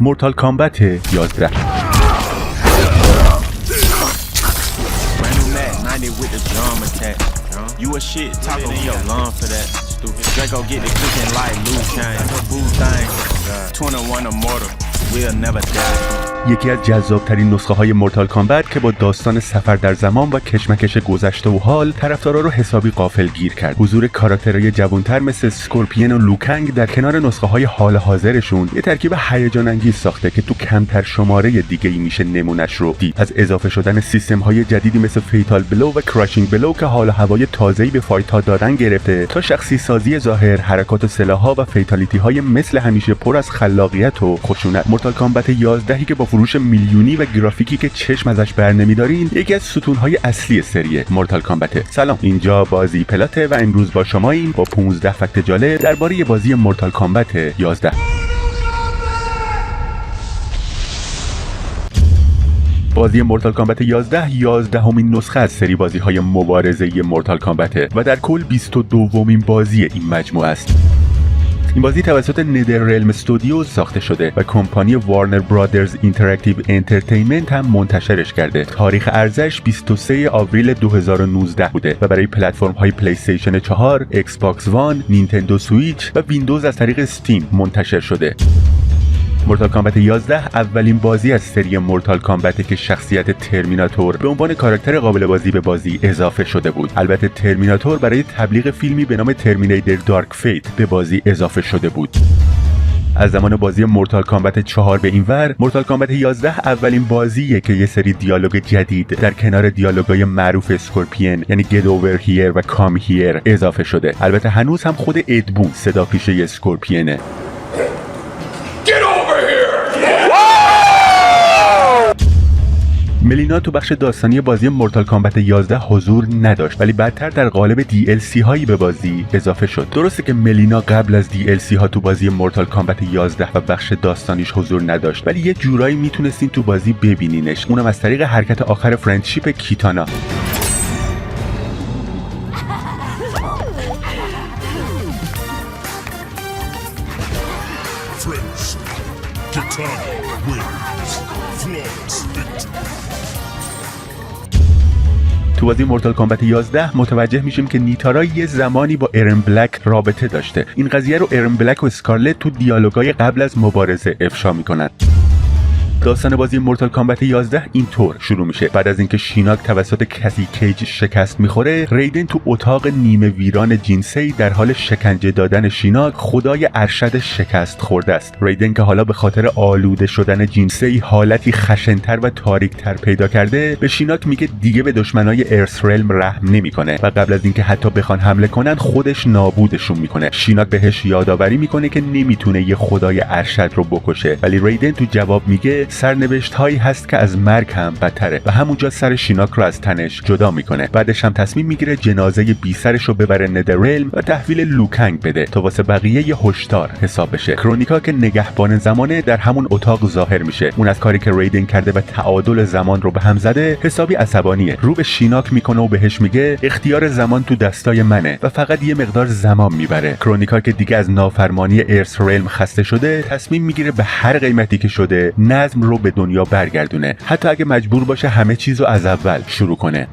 مورتال کامبت 11. You a shit talking in your lung for that. Stupid. Draco get the cooking like Liu Kang. Her boo thing. 21 immortal. We'll never die. یکی از جذابترین نسخه های مورتال کامبت که با داستان سفر در زمان و کشمکش گذشته و حال طرفدارا رو حسابی غافلگیر کرد. حضور کاراکترهای جوانتر مثل اسکورپین و لوکانگ در کنار نسخه های حال حاضرشون یه ترکیب هیجان انگیز ساخته که تو کمتر شماره دیگه‌ای میشه نمونش رو دید. از اضافه شدن سیستم های جدیدی مثل فیتال بلو و کراشینگ بلو که حال و هوای تازه‌ای به فایت ها دادن گرفته تا شخصی سازی ظاهر، حرکات سلاح‌ها و فیتالیتی های مثل همیشه پر از خلاقیت و خشونت. مورتال کامبت 11 که با فروش میلیونی و گرافیکی که چشم ازش برنمی‌دارین یکی از ستون‌های اصلی سری مورتال کامبت. سلام، اینجا بازی پلاته و امروز با شماییم با 15 فکت جالب درباره بازی مورتال کامبت 11. بازی مورتال کامبت 11مین نسخه از سری بازی‌های مبارزه‌ای مورتال کامبت و در کل 22مین بازی این مجموعه است. این بازی توسط ندررلم استودیوز ساخته شده و کمپانی وارنر برادرز اینتراکتیو انترتینمنت هم منتشرش کرده. تاریخ عرضش 23 آوریل 2019 بوده و برای پلتفرم‌های پلی استیشن 4، ایکس باکس وان، نینتندو سویچ و ویندوز از طریق استیم منتشر شده. مورتال کامبت 11 اولین بازی از سری مورتال کامبت که شخصیت ترمیناتور به عنوان کاراکتر قابل بازی به بازی اضافه شده بود. البته ترمیناتور برای تبلیغ فیلمی به نام ترمینیتور دارک فیت به بازی اضافه شده بود. از زمان بازی مورتال کامبت 4 به این ور، مورتال کامبت 11 اولین بازیه که یه سری دیالوگ جدید در کنار دیالوگای معروف اسکورپین یعنی get over here و come here اضافه شده. البته هنوز هم خود ادبون صدا پیشه اسکورپینه. ملینا تو بخش داستانی بازی مورتال کامبت 11 حضور نداشت ولی بعدتر در قالب DLC هایی به بازی اضافه شد. درسته که ملینا قبل از DLC ها تو بازی مورتال کامبت 11 و بخش داستانیش حضور نداشت ولی یه جورایی میتونستین تو بازی ببینینش، اونم از طریق حرکت آخر فرندشیپ کیتانا. تو بازی مورتال کامبت 11 متوجه میشیم که نیتارا یه زمانی با ارن بلک رابطه داشته. این قضیه رو ارن بلک و اسکارلت تو دیالوگای قبل از مبارزه افشا میکنن. داستان بازی مورتال کامبت 11 اینطور شروع میشه. بعد از اینکه شیناک توسط کسی کیج شکست میخوره، ریدن تو اتاق نیمه ویران جینسی در حال شکنجه دادن شیناک خدای ارشد شکست خورده است. ریدن که حالا به خاطر آلوده شدن جینسی حالتی خشنتر و تاریکتر پیدا کرده، به شیناک میگه دیگه به دشمنای ارثرلم رحم نمیکنه و قبل از اینکه حتی بخوان حمله کنن خودش نابودشون میکنه. شیناک بهش یادآوری میکنه که نمیتونه یه خدای ارشد رو بکشه ولی ریدن تو جواب میگه سرنوشت هایی هست که از مرگ هم بدتره و همونجا سر شیناک رو از تنش جدا میکنه. بعدش هم تصمیم میگیره جنازه بی سرش رو ببره ندررلم و تحویل لوکانگ بده تا واسه بقیه یه هشدار حساب بشه. کرونیکا که نگهبان زمانه در همون اتاق ظاهر میشه. اون از کاری که ریدن کرده و تعادل زمان رو به هم زده حسابی عصبانیه. رو به شیناک میکنه و بهش میگه اختیار زمان تو دستای منه و فقط یه مقدار زمان میبره. کرونیکا که دیگه از نافرمانی ارثرلم خسته شده تصمیم میگیره به هر قیمتی که شده نظم رو به دنیا برگردونه، حتی اگه مجبور باشه همه چیزو از اول شروع کنه.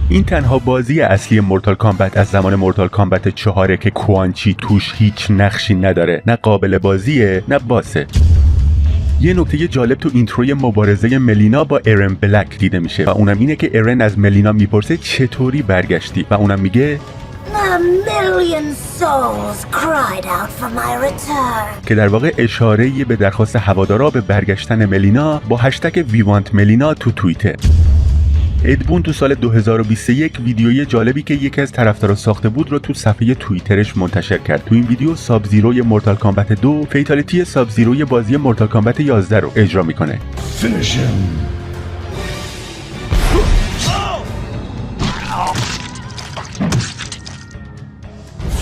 این تنها بازی اصلی مورتال کامبت از زمان مورتال کامبت 4 که کوانچی توش هیچ نقشی نداره، نه قابل بازیه نه باسه. یه نکته جالب تو اینتروی مبارزه ملینا با ارن بلک دیده میشه و اونم اینه که ارن از ملینا میپرسه چطوری برگشتی و اونم میگه A million souls cried out for my return. که در واقع اشاره‌ای به درخواست هوادارا به برگشتن ملینا با هشتگ We Want Melina تو توییتر. ادبون تو سال 2021 ویدیوی جالبی که یکی از طرفدارا ساخته بود رو تو صفحه توییترش منتشر کرد. تو این ویدیو ساب زیروی مورتال کامبت 2 فیتالیتی ساب زیروی بازی مورتال کامبت 11 رو اجرا میکنه.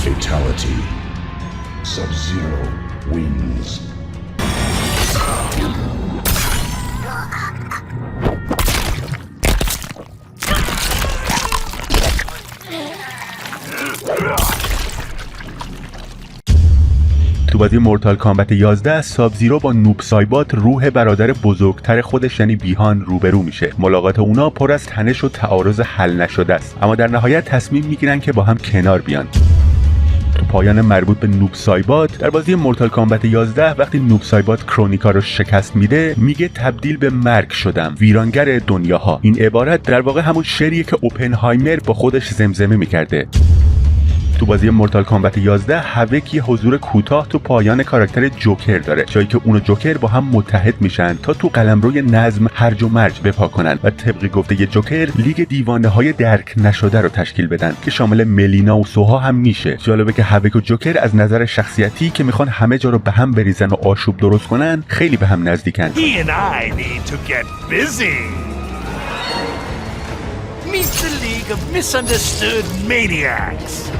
Fatality. Sub-Zero wins. تو بازی مورتال کامبت 11 ساب زیرو با نوب سایبات روح برادر بزرگتر خودش یعنی بیهان روبرو میشه. ملاقات اونا پر از تنش و تعارض حل نشده است، اما در نهایت تصمیم میگیرن که با هم کنار بیان. تو پایان مربوط به نوب سایبات در بازی مورتال کامبت 11 وقتی نوب سایبات کرونیکا رو شکست میده میگه تبدیل به مرگ شدم، ویرانگر دنیاها. این عبارت در واقع همون شعریه که اوپنهایمر با خودش زمزمه میکرده. تو بازی مورتال کامبت 11 هوک یه حضور کوتاه تو پایان کاراکتر جوکر داره، جایی که اون و جوکر با هم متحد میشن تا تو قلمروی نظم هرج و مرج بپا کنن و طبق گفته ی جوکر لیگ دیوانه های درک نشده رو تشکیل بدن که شامل ملینا و سوها هم میشه. جالبه که هوک و جوکر از نظر شخصیتی که میخوان همه جا رو به هم بریزن و آشوب درست کنن خیلی به هم نزدیکن. He and I need to get busy. Meet the League of Misunderstood Maniacs.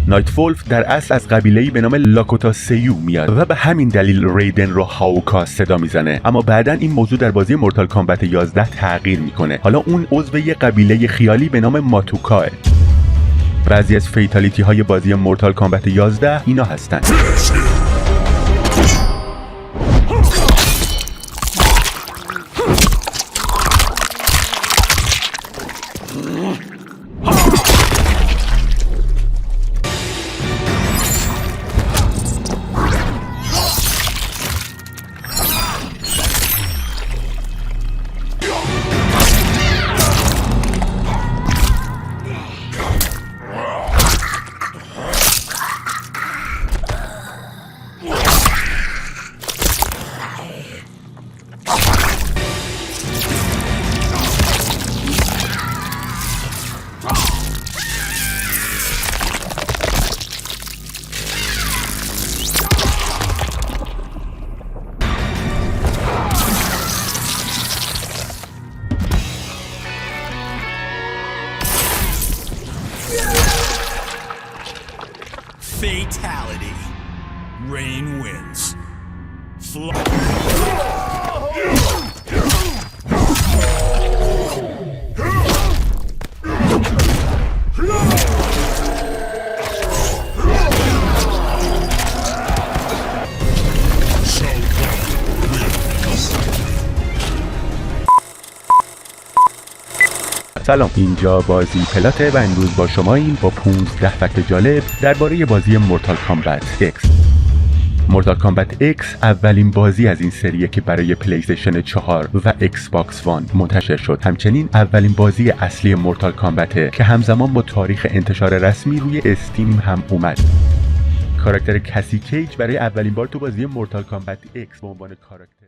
نایتولف در اصل از قبیله‌ای به نام لاکوتا سیو میاد و به همین دلیل ریدن رو هاوکا صدا میزنه، اما بعداً این موضوع در بازی مورتال کامبت 11 تغییر میکنه. حالا اون عضو یه قبیله خیالی به نام ماتوکاه. بعضی از فیتالیتی های بازی مورتال کامبت 11 اینا هستن: Fatality. Rain wins. سلام، اینجا بازی پلاته و امروز با شماییم با 15 فکت جالب درباره بازی مورتال کامبت X. مورتال کامبت X اولین بازی از این سریه که برای پلی استیشن 4 و ایکس باکس وان منتشر شد. همچنین اولین بازی اصلی مورتال کامبت که همزمان با تاریخ انتشار رسمی روی استیم هم اومد. کاراکتر کسی کیج برای اولین بار تو بازی مورتال کامبت X به عنوان کاراکتر